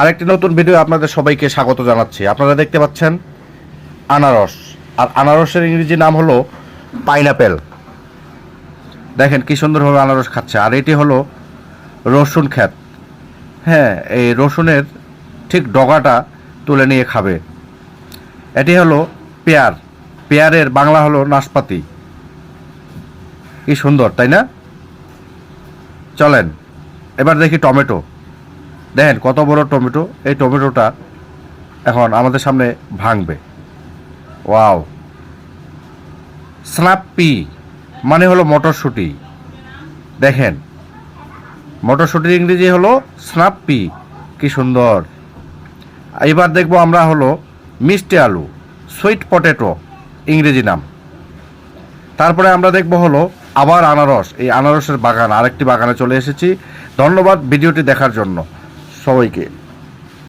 আরেকটি নতুন ভিডিও আপনাদের সবাইকে স্বাগত জানাচ্ছি। আপনারা দেখতে পাচ্ছেন আনারস, আর আনারসের ইংরেজি নাম হলো পাইনাপেল। দেখেন কি সুন্দরভাবে আনারস খাচ্ছে। আর এটি হলো রসুন ক্ষেত। হ্যাঁ, এই রসুনের ঠিক ডগাটা তুলে নিয়ে খাবে। এটি হলো পেয়ার, পেয়ারের বাংলা হলো নাশপাতি। কি সুন্দর, তাই না? চলেন এবার দেখি টমেটো। দেখেন কত বড় টমেটো। এই টমেটোটা এখন আমাদের সামনে ভাঙবে। ওয়াও! স্ন্যাপি মানে হলো মটরশুঁটি। দেখেন মটরশুঁটির ইংরেজি হলো স্ন্যাপি। কি সুন্দর। এবার দেখবো আমরা হলো মিষ্টি আলু, সুইট পটেটো ইংরেজি নাম। তারপরে আমরা দেখব হলো আবার আনারস। এই আনারসের বাগান, আরেকটি বাগানে চলে এসেছি। ধন্যবাদ ভিডিওটি দেখার জন্য সবাইকে।